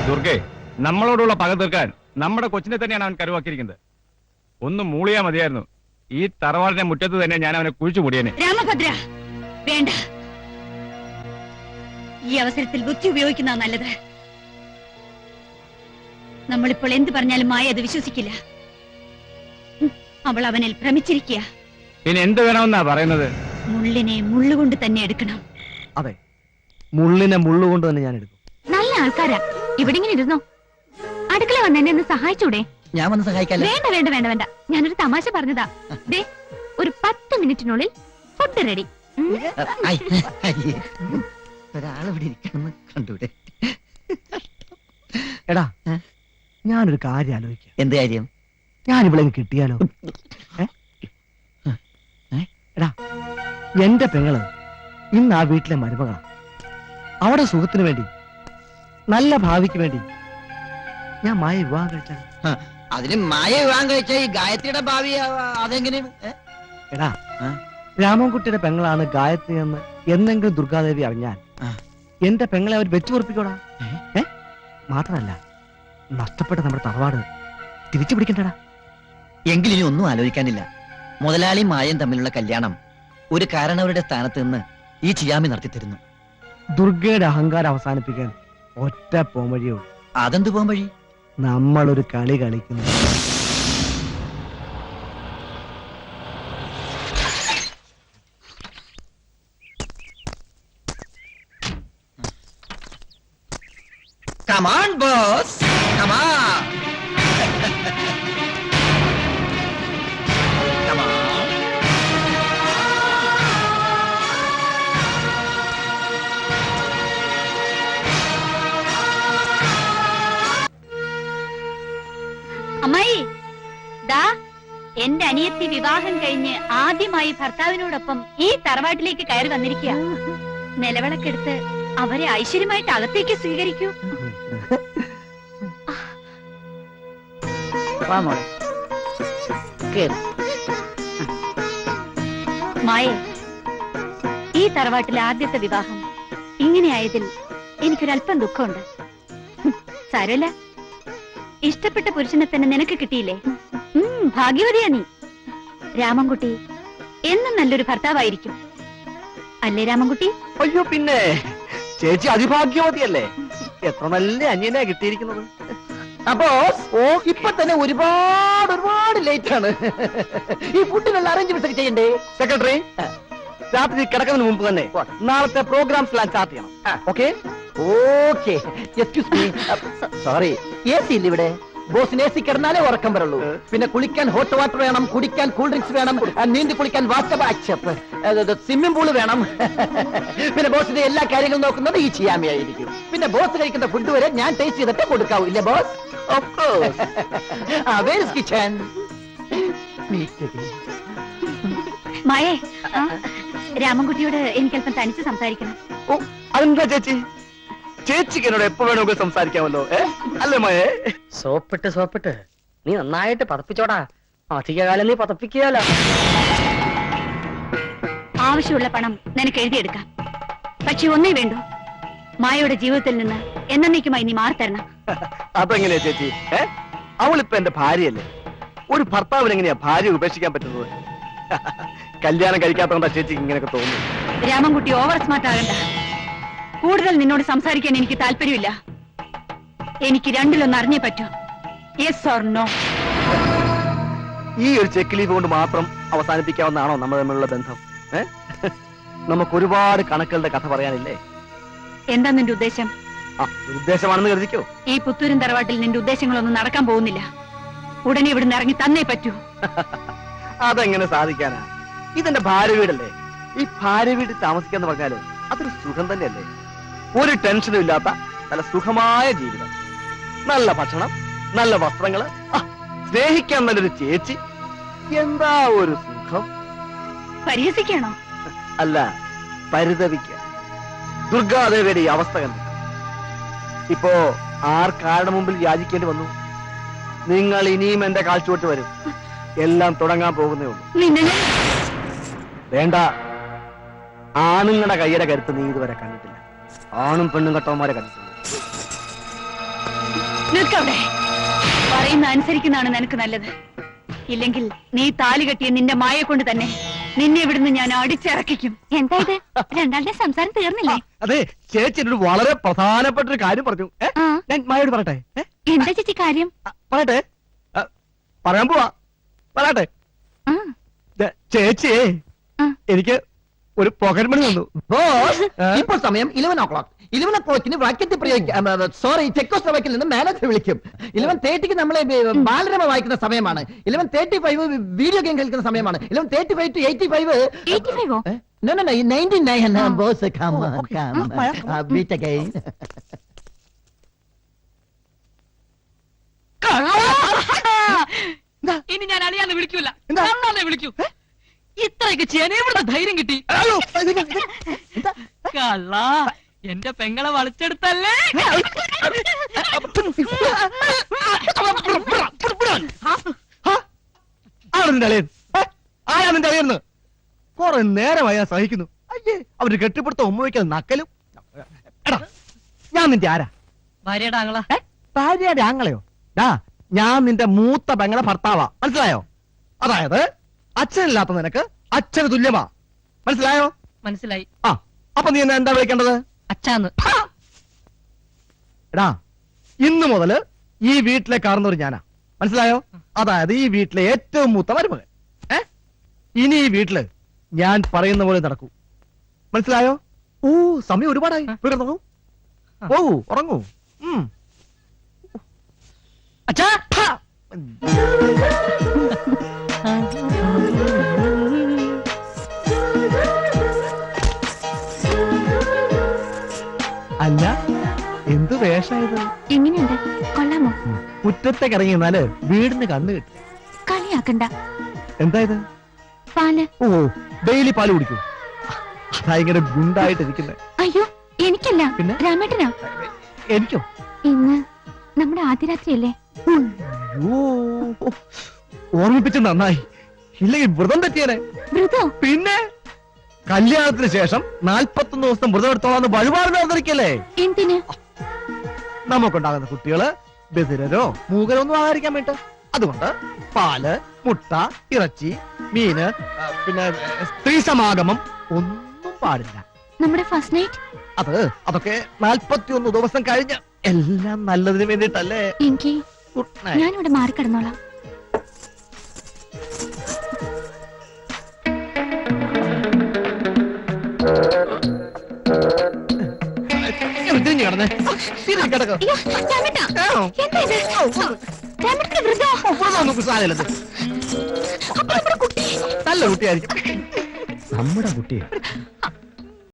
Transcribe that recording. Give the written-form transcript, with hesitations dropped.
ദുർഗേ, നമ്മളോടുള്ള പക തീർക്കാൻ നമ്മുടെ കൊച്ചിനെ തന്നെയാണ് അവൻ കരുവാക്കിയിരിക്കുന്നത്. ഒന്ന് മൂളിയാ മതിയായിരുന്നു. ഈ തറവാടിന്റെ മുറ്റത്ത് തന്നെ ഞാൻ അവനെ കുഴിച്ചു മൂടിയേനെ. രാമഭദ്ര, വേണ്ട. ഈ അവസരത്തിൽ ബുദ്ധി ഉപയോഗിക്കുന്ന നല്ലത്. നമ്മളിപ്പോൾ എന്ത് പറഞ്ഞാലും മായ അത് വിശ്വസിക്കില്ല. അവൾ അവനിൽ ഭ്രമിച്ചിരിക്കുക. പിന്നെ എന്ത് വേണമെന്നാ പറയുന്നത്? മുള്ളിനെ മുള്ളുകൊണ്ട് തന്നെ എടുക്കണം. അതെ, മുള്ളിനെ മുള്ളുകൊണ്ട് തന്നെ ഞാൻ എടുക്കും. നല്ല ആൾക്കാരാ. ഇവിടെ ഇങ്ങനെ ഇരുന്നോ. അടുക്കള വന്ന് എന്നെ ഒന്ന് സഹായിച്ചൂടെ? ഞാൻ വന്ന് സഹായിക്കാല്ലേ? വേണ്ട വേണ്ട വേണ്ട വേണ്ട, ഞാനൊരു തമാശ പറഞ്ഞതാ. ദേ, ഒരു 10 മിനിറ്റിനുള്ളിൽ ഫുഡ് റെഡി. ഒരാളിവിടെ ഇരിക്കണമെന്ന് കണ്ടൂടെ? എടാ, ഞാനൊരു കാര്യം ആലോചിക്കാം. എന്ത് കാര്യം? ഞാനിവിടെ കിട്ടിയാലോ? എടാ, എന്റെ പെങ്ങള് ഇന്ന് ആ വീട്ടിലെ മരുമകളാ. അവിടെ സുഖത്തിന് വേണ്ടി, നല്ല ഭാവിക്ക് വേണ്ടി ഞാൻ മായ വിവാഹം കഴിച്ചാൽ. അതിന് മായ വിവാഹം കഴിച്ച ഈ ഗായത്രിയുടെ ഭാവി അതെങ്ങനെ? എടാ, രാമൻകുട്ടിയുടെ പെങ്ങളാണ് ഗായത്രി എന്ന് എന്നെങ്കിലും ദുർഗാദേവി അറിഞ്ഞാൽ എന്റെ പെങ്ങളെ അവർ വെച്ചു ഉറപ്പിക്കോടാ. മാത്രമല്ല, നഷ്ടപ്പെട്ട നമ്മുടെ തറവാട് തിരിച്ചു പിടിക്കണ്ടടാ. എങ്കിലും ഇനി ഒന്നും ആലോചിക്കാനില്ല. മുതലാളിയും മായയും തമ്മിലുള്ള കല്യാണം ഒരു കാരണവരുടെ സ്ഥാനത്ത് നിന്ന് ഈ ചിയാമി നടത്തി തരുന്നു. ദുർഗയുടെ അഹങ്കാരം അവസാനിപ്പിക്കാൻ ഒറ്റ പോംവഴിയേ ഉള്ളൂ. അതെന്ത് പോകാൻ വഴി? നമ്മളൊരു കളി കളിക്കുന്നു. Come on, boss. Come on. Come on. അമ്മായി, ദാ എന്റെ അനിയത്തി വിവാഹം കഴിഞ്ഞ് ആദ്യമായി ഭർത്താവിനോടൊപ്പം ഈ തറവാട്ടിലേക്ക് കയറി വന്നിരിക്കുക. നിലവിളക്കെടുത്ത് അവരെ ഐശ്വര്യമായിട്ട് അകത്തേക്ക് സ്വീകരിക്കൂ. മായേ, ഈ തറവാട്ടിലെ ആദ്യത്തെ വിവാഹം ഇങ്ങനെയായതിൽ എനിക്കൊരല്പം ദുഃഖമുണ്ട്. സാരമില്ല, ഇഷ്ടപ്പെട്ട പുരുഷനെ തന്നെ നിനക്ക് കിട്ടിയില്ലേ? ഭാഗ്യവതിയാ നീ. രാമൻകുട്ടി എന്നും നല്ലൊരു ഭർത്താവായിരിക്കും, അല്ലേ രാമൻകുട്ടി? അയ്യോ, പിന്നെ ചേച്ചി അതിഭാഗ്യവതിയല്ലേ? എത്ര നല്ല അന്യനാ കിട്ടിയിരിക്കുന്നത്. അപ്പോ ഇപ്പൊ തന്നെ ഒരുപാട് ലേറ്റ് ആണ്. ഈ ഫുഡിനുള്ള അറേഞ്ച്മെന്റ് ചെയ്യണ്ടേ? സെക്രട്ടറി, രാത്രി കിടക്കുന്നതിന് മുമ്പ് തന്നെ നാളത്തെ പ്രോഗ്രാംസ് എല്ലാം സ്റ്റാർട്ട് ചെയ്യണം. Okay okay. Excuse me, sorry, A C ഇല്ല ഇവിടെ? ബോസിന് എ സി കിടന്നാലേ ഉറക്കം വരുള്ളൂ. പിന്നെ കുളിക്കാൻ ഹോട്ട് വാട്ടർ വേണം, കുടിക്കാൻ കൂൾ ഡ്രിങ്ക്സ് വേണം, നീന്തി കുളിക്കാൻ സ്വിമ്മിംഗ് പൂള് വേണം. പിന്നെ ബോസിന്റെ എല്ലാ കാര്യങ്ങളും നോക്കുന്നത് ഈ ചിയാമിയായിരിക്കും. പിന്നെ ബോസ് കഴിക്കുന്ന ഫുഡ് വരെ ഞാൻ ടേസ്റ്റ് ചെയ്തിട്ട് കൊടുക്കാവൂ, ഇല്ലേ boss? Of course. Where is kitchen? മായേ, രാമൻകുട്ടിയോട് എനിക്കല്പം തനിച്ച് സംസാരിക്കണം. ഓ, അതെന്താ ചേച്ചി? ചേച്ചിക്ക് എന്നോട് എപ്പോ വേണമെങ്കിൽ സംസാരിക്കാമല്ലോ, അല്ലേ മയേ? സോപ്പിട്ട് നീ നന്നായിട്ട് പതപ്പിച്ചോടാ. അധികകാലം നീ പതപ്പിക്കുകയല്ല. ആവശ്യമുള്ള പണം നിനക്ക് എഴുതിയെടുക്കാം. പക്ഷെ ഒന്നേ വേണ്ടു, മായയുടെ ജീവിതത്തിൽ നിന്ന് എന്നേക്കുമായി നീ മാറിത്തരണം. അതെങ്ങനെയാ ചേച്ചി? അവളിപ്പോ എന്റെ ഭാര്യയല്ലേ? ഒരു ഭർത്താവിന് എങ്ങനെയാ ഭാര്യ ഉപേക്ഷിക്കാൻ പറ്റുന്നത്? കല്യാണം കഴിക്കാത്തോണ്ടാ ചേച്ചിക്ക് ഇങ്ങനെയൊക്കെ തോന്നുന്നു. രാമൻകുട്ടി ഓവർ സ്മാർട്ട് ആകണ്ട. കൂടുതൽ നിന്നോട് സംസാരിക്കാൻ എനിക്ക് താല്പര്യമില്ല. എനിക്ക് രണ്ടിലൊന്ന് അറിഞ്ഞേ പറ്റൂ, യെസ് ഓർ നോ. ഈ ഒരു ചെക്ക് ലീവ് കൊണ്ട് മാത്രം അവസാനിപ്പിക്കാവുന്നതാണോ നമ്മൾ തമ്മിലുള്ള ബന്ധം? നമുക്ക് ഒരുപാട് കണക്കുകളുടെ കഥ പറയാനില്ലേ? എന്താ നിന്റെ ഉദ്ദേശം? ഉദ്ദേശമാണെന്ന് കരുതിക്കോ. ഈ പുത്തൂരും തറവാട്ടിൽ നിന്റെ ഉദ്ദേശങ്ങളൊന്നും നടക്കാൻ പോകുന്നില്ല. ഉടനെ ഇവിടുന്ന് ഇറങ്ങി തന്നേ പറ്റൂ. അതെങ്ങനെ സാധിക്കാനാ? ഇതെന്റെ ഭാര്യ വീടല്ലേ. ഈ ഭാര്യ വീട്ടിൽ താമസിക്കാന്ന് പറഞ്ഞാല് അതൊരു സുഖം തന്നെയല്ലേ? ഒരു ടെൻഷനും ഇല്ലാത്ത നല്ല സുഖമായ ജീവിതം, നല്ല ഭക്ഷണം, നല്ല വസ്ത്രങ്ങള്, സ്നേഹിക്കാൻ നല്ലൊരു ചേച്ചി. എന്താ ഒരു സുഖം! പരിഹസിക്കാണോ? അല്ല, പരിതപിക്കുക. ദുർഗാദേവിയുടെ ഈ അവസ്ഥ കണ്ടു. ഇപ്പോ ആർക്കാരുടെ മുമ്പിൽ യാചിക്കേണ്ടി വന്നു? നിങ്ങൾ ഇനിയും എന്റെ കാൽച്ചുവട്ട് വരും. എല്ലാം തുടങ്ങാൻ പോകുന്നേ ഉള്ളൂ. വേണ്ട, ആണുങ്ങളുടെ കൈയുടെ കരുത്ത് നീ ഇതുവരെ കണ്ടിട്ടില്ല. ആണും പെണ്ണും കെട്ടവന്മാരെ കണ്ടിട്ടുണ്ട്. നിൽക്കവിടെ. പറയുന്ന അനുസരിക്കുന്നതാണ് നിനക്ക് നല്ലത്. ഇല്ലെങ്കിൽ നീ താലി കെട്ടിയ നിന്റെ മായ കൊണ്ട് തന്നെ നിന്നെ ഇവിടുന്ന് ഞാൻ അടിച്ചിറക്കിക്കും. എന്താ ഇത്? രണ്ടാളുടെ സംസാരം തീർന്നില്ലേ? അതെ, ചേച്ചി എന്നോട് വളരെ പ്രധാനപ്പെട്ട ഒരു കാര്യം പറഞ്ഞു. ഞാൻ മായോട് പറയട്ടെ? എന്താ ചേച്ചി കാര്യം? പറയട്ടെ? പറയാൻ പോവാ, പറയട്ടെ. ചേച്ചിയെ എനിക്ക് ഒരു പോക്കറ്റ് മണി തന്നു. ബോസ്, ഇപ്പോൾ സമയം 11 o'clock. 11 o'clockന് ബ്രാക്കറ്റ് പ്രയോഗിക്കാം. സോറി, ചെക്കോസ്ലോവാക്കിൽ നിന്ന് മാനേജർ വിളിക്കും. 11:30 നമ്മളെ ബാലരമ വായിക്കുന്ന സമയമാണ്. 11:35 വീഡിയോ ഗെയിം കളിക്കുന്ന സമയമാണ്. 11:35 to 85. 85 No, 99. Boss, come on. Beat again. ഇനി ഞാൻ അളിയാന്ന് വിളിക്കൂല, അണ്ണാന്നേ വിളിക്കൂ. ഇത്രയൊക്കെ ചെയ്യാൻ എവിടെ ധൈര്യം കിട്ടി? കള്ള, എന്റെ പെങ്ങളെ വളച്ചെടുത്തല്ലേ? ആരാ നിന്റെ അളിയെന്ന്? കുറെ നേരമായി ഞാൻ സഹിക്കുന്നു. അയ്യേ, അവര് കെട്ടിപ്പിടുത്ത ഉമ്മ വയ്ക്കാതെ നക്കലും. എടാ, ഞാൻ നിന്റെ ആരാ? ഭാര്യയുടെ ആങ്ങള. ഭാര്യയുടെ ആങ്ങളെയോ? ഞാൻ നിന്റെ മൂത്ത പെങ്ങളെ ഭർത്താവാ, മനസ്സിലായോ? അതായത് അച്ഛനില്ലാത്ത നിനക്ക് അച്ഛന് തുല്യമാ, മനസ്സിലായോ? മനസ്സിലായി. അപ്പൊ നീ എന്നെ എന്താ വിളിക്കേണ്ടത്? അച്ഛാന്ന്. എടാ, ഇന്നു മുതല് ഈ വീട്ടിലെ കാരണവർ ഞാനാ, മനസ്സിലായോ? അതായത് ഈ വീട്ടിലെ ഏറ്റവും മൂത്ത മരുമകൻ. ഇനി ഈ വീട്ടില് ഞാൻ പറയുന്ന പോലെ നടക്കൂ, മനസ്സിലായോ? ഓ, സമയം ഒരുപാടായി. കിടന്നു പോകൂ, ഉറങ്ങൂ. അച്ഛാ, അല്ല, എന്ത് വേഷായത്? എങ്ങനെയുണ്ട്? കൊള്ളാമോ? മുറ്റത്തേക്ക് ഇറങ്ങി നിന്നാല് വീടിന് കണ്ണ് കിട്ടും. കളിയാക്കണ്ട. എന്തായത്? പാല്. ഓ, ഡെയിലി പാല് കുടിക്കൂ. അതാ ഇങ്ങനെ ഗുണ്ടായിട്ടിരിക്കുന്നത്. അയ്യോ, എനിക്കല്ല, പിന്നെ? രാമേട്ടനാ. എനിക്കോ? ഇന്ന് നമ്മുടെ ആദ്യ രാത്രിയല്ലേ? അയ്യോ, ഓർമ്മിപ്പിച്ച് നന്നായി. ഇല്ലെങ്കിൽ വ്രതം തെറ്റിയനെ. വ്രതോ? പിന്നെ കല്യാണത്തിന് ശേഷം 41 ദിവസം വ്രതം എടുത്തോളാന്ന് വഴിപാട് നേർന്നിരിക്കല്ലേ? എന്തിന്? നമുക്കുണ്ടാകുന്ന കുട്ടികള് ബധിരരോ മൂകരോ ഒന്നും ആകാതിരിക്കാൻ വേണ്ടി. അതുകൊണ്ട് പാല്, മുട്ട, ഇറച്ചി, മീന്, പിന്നെ സ്ത്രീ സമാഗമം ഒന്നും പാടില്ല. നമ്മുടെ ഫസ്റ്റ് നൈറ്റ്? അതൊക്കെ 41 ദിവസം കഴിഞ്ഞ് എല്ലാം നല്ലതിന് വേണ്ടിട്ടല്ലേ. എനിക്ക് ഗുഡ് നൈറ്റ്. ഞാനിവിടെ മാറിക്കിടന്നോളാം. തിരിഞ്ഞു കിടന്നേ, തിരിഞ്ഞു കിടക്കോ. അയ്യോ, രാമേട്ടാ, എന്താ ഇത്? രാമേട്ടന് വ്രതോ? നമുക്ക് സാധനമില്ലത്. അപ്പൊ നമ്മുടെ കുട്ടി? നല്ല കുട്ടിയായിരിക്കും. നമ്മുടെ കുട്ടിയെ